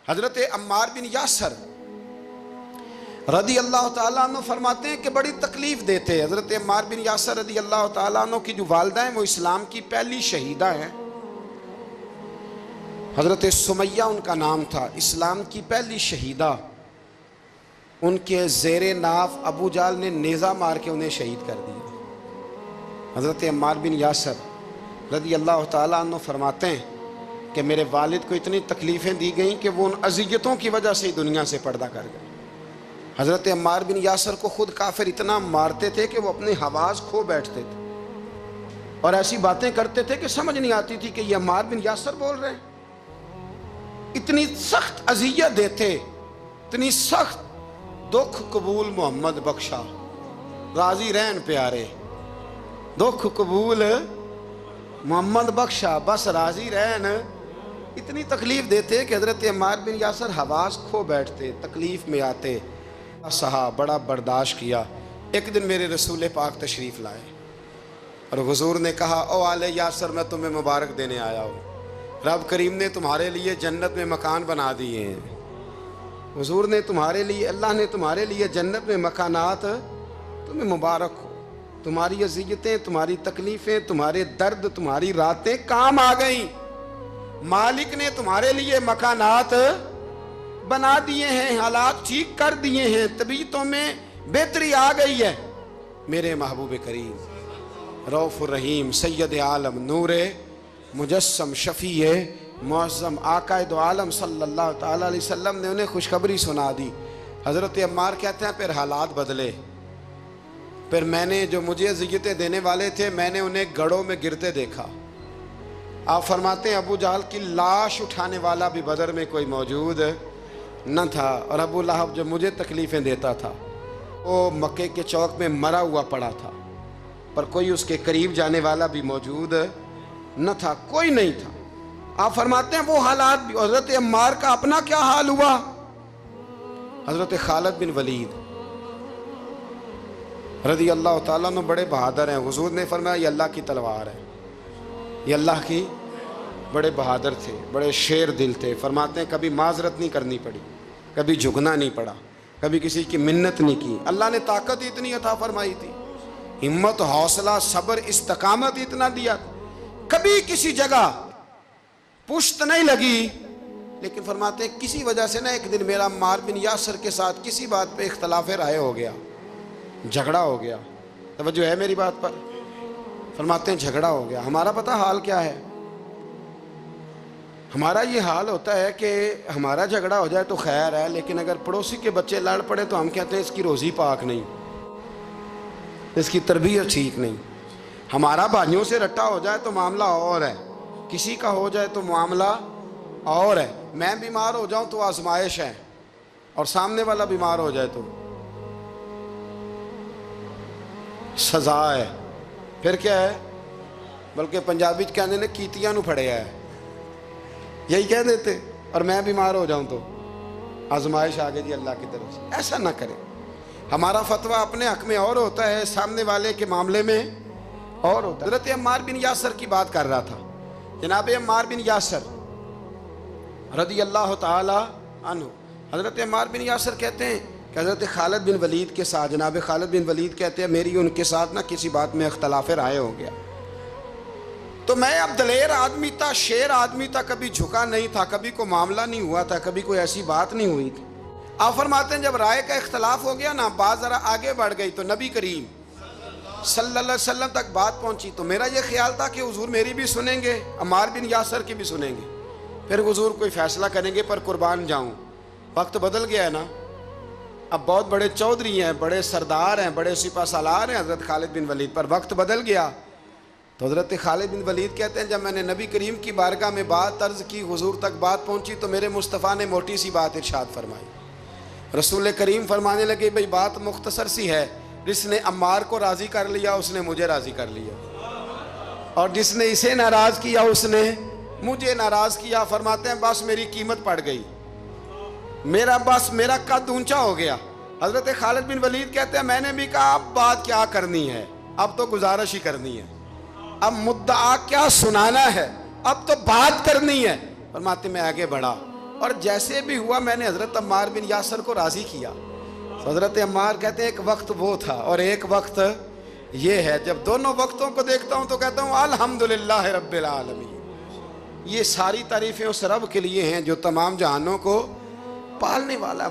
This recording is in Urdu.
حضرت عمار بن یاسر رضی اللہ تعالیٰ عنہ فرماتے ہیں کہ بڑی تکلیف دیتے. حضرت عمار بن یاسر رضی اللہ تعالیٰ عنہ کی جو والدہ ہیں وہ اسلام کی پہلی شہیدہ ہیں. حضرت سمیہ ان کا نام تھا، اسلام کی پہلی شہیدہ. ان کے زیر ناف ابو جہل نے نیزہ مار کے انہیں شہید کر دیا. حضرت عمار بن یاسر رضی اللہ تعالیٰ عنہ فرماتے ہیں کہ میرے والد کو اتنی تکلیفیں دی گئیں کہ وہ ان اذیتوں کی وجہ سے دنیا سے پردہ کر گئے. حضرت عمار بن یاسر کو خود کافر اتنا مارتے تھے کہ وہ اپنے حواس کھو بیٹھتے تھے اور ایسی باتیں کرتے تھے کہ سمجھ نہیں آتی تھی کہ یہ عمار بن یاسر بول رہے ہیں. اتنی سخت اذیت دیتے، اتنی سخت. دکھ قبول محمد بخشا، راضی رہن پیارے. دکھ قبول محمد بخشا، بس راضی رہن. اتنی تکلیف دیتے کہ حضرت عمار بن یاسر حواس کھو بیٹھتے، تکلیف میں آتے. سہا، بڑا برداشت کیا. ایک دن میرے رسول پاک تشریف لائے اور حضور نے کہا او آل یاسر میں تمہیں مبارک دینے آیا ہوں، رب کریم نے تمہارے لیے جنت میں مکان بنا دیے ہیں. حضور نے تمہارے لیے، اللہ نے تمہارے لیے جنت میں مکانات، تمہیں مبارک ہو. تمہاری اذیتیں، تمہاری تکلیفیں، تمہارے درد، تمہاری راتیں کام آ گئیں. مالک نے تمہارے لیے مکانات بنا دیے ہیں، حالات ٹھیک کر دیے ہیں، طبیعتوں میں بہتری آ گئی ہے. میرے محبوب کریم رؤوف الرحیم سید عالم نور مجسم شفیع معظم آقا دو عالم صلی اللہ تعالیٰ علیہ وسلم نے انہیں خوشخبری سنا دی. حضرت عمار کہتے ہیں پھر حالات بدلے. پھر میں نے جو مجھے اذیتیں دینے والے تھے میں نے انہیں گڑھوں میں گرتے دیکھا. آپ فرماتے ہیں ابو جہل کی لاش اٹھانے والا بھی بدر میں کوئی موجود نہ تھا، اور ابو لہب جو مجھے تکلیفیں دیتا تھا وہ مکے کے چوک میں مرا ہوا پڑا تھا، پر کوئی اس کے قریب جانے والا بھی موجود نہ تھا، کوئی نہیں تھا. آپ فرماتے ہیں وہ حالات بھی. حضرت عمار کا اپنا کیا حال ہوا؟ حضرت خالد بن ولید رضی اللہ تعالیٰ عنہ بڑے بہادر ہیں. حضور نے فرمایا یہ اللہ کی تلوار ہے، یہ اللہ کی. بڑے بہادر تھے، بڑے شیر دل تھے. فرماتے ہیں کبھی معذرت نہیں کرنی پڑی، کبھی جھکنا نہیں پڑا، کبھی کسی کی منت نہیں کی. اللہ نے طاقت اتنی عطا فرمائی تھی، ہمت، حوصلہ، صبر، استقامت اتنا دیا. کبھی کسی جگہ پشت نہیں لگی. لیکن فرماتے ہیں کسی وجہ سے نا ایک دن میرا عمار بن یاسر کے ساتھ کسی بات پہ اختلاف رائے ہو گیا، جھگڑا ہو گیا. توجہ ہے میری بات پر؟ فرماتے ہیں جھگڑا ہو گیا. ہمارا پتہ حال کیا ہے؟ ہمارا یہ حال ہوتا ہے کہ ہمارا جھگڑا ہو جائے تو خیر ہے، لیکن اگر پڑوسی کے بچے لڑ پڑے تو ہم کہتے ہیں اس کی روزی پاک نہیں، اس کی تربیت ٹھیک نہیں. ہمارا بھائیوں سے رٹا ہو جائے تو معاملہ اور ہے، کسی کا ہو جائے تو معاملہ اور ہے. میں بیمار ہو جاؤں تو آزمائش ہے، اور سامنے والا بیمار ہو جائے تو سزا ہے. پھر کیا ہے؟ بلکہ پنجابی کہنے نے کیتیاں نو پھڑیا ہے، یہی کہہ دیتے. اور میں بیمار ہو جاؤں تو آزمائش آگے جی اللہ کی طرف سے. ایسا نہ کریں. ہمارا فتویٰ اپنے حق میں اور ہوتا ہے، سامنے والے کے معاملے میں اور ہوتا ہے. حضرت عمار بن یاسر کی بات کر رہا تھا. جناب عمار بن یاسر رضی اللہ تعالی عنہ، حضرت عمار بن یاسر کہتے ہیں کہ حضرت خالد بن ولید کے ساتھ، جناب خالد بن ولید کہتے ہیں میری ان کے ساتھ نہ کسی بات میں اختلاف رائے ہو گیا. تو میں اب دلیر آدمی تھا، شیر آدمی تھا، کبھی جھکا نہیں تھا، کبھی کوئی معاملہ نہیں ہوا تھا، کبھی کوئی ایسی بات نہیں ہوئی تھی. آپ فرماتے ہیں جب رائے کا اختلاف ہو گیا نا، بات ذرا آگے بڑھ گئی تو نبی کریم صلی اللہ علیہ وسلم تک بات پہنچی. تو میرا یہ خیال تھا کہ حضور میری بھی سنیں گے، عمار بن یاسر کی بھی سنیں گے، پھر حضور کوئی فیصلہ کریں گے. پر قربان جاؤں وقت بدل گیا ہے نا. اب بہت بڑے چودھری ہیں، بڑے سردار ہیں، بڑے سپہ سالار ہیں حضرت خالد بن ولید، پر وقت بدل گیا. تو حضرت خالد بن ولید کہتے ہیں جب میں نے نبی کریم کی بارگاہ میں بات عرض کی، حضور تک بات پہنچی، تو میرے مصطفیٰ نے موٹی سی بات ارشاد فرمائی. رسول کریم فرمانے لگے بھئی بات مختصر سی ہے، جس نے عمار کو راضی کر لیا اس نے مجھے راضی کر لیا، اور جس نے اسے ناراض کیا اس نے مجھے ناراض کیا. فرماتے ہیں بس میری قیمت پڑ گئی، میرا قد اونچا ہو گیا. حضرت خالد بن ولید کہتے ہیں میں نے بھی کہا اب بات کیا کرنی ہے، اب تو گزارش ہی کرنی ہے، اب مدعا کیا سنانا ہے، اب تو بات کرنی ہے. فرماتے میں آگے بڑھا. اور جیسے بھی ہوا میں نے حضرت عمار بن یاسر کو راضی کیا. تو حضرت عمار کہتے ہیں ایک وقت وہ تھا اور ایک وقت یہ ہے. جب دونوں وقتوں کو دیکھتا ہوں تو کہتا ہوں الحمدللہ رب العالمین. یہ ساری تعریفیں اس رب کے لیے ہیں جو تمام جہانوں کو پالنے والا.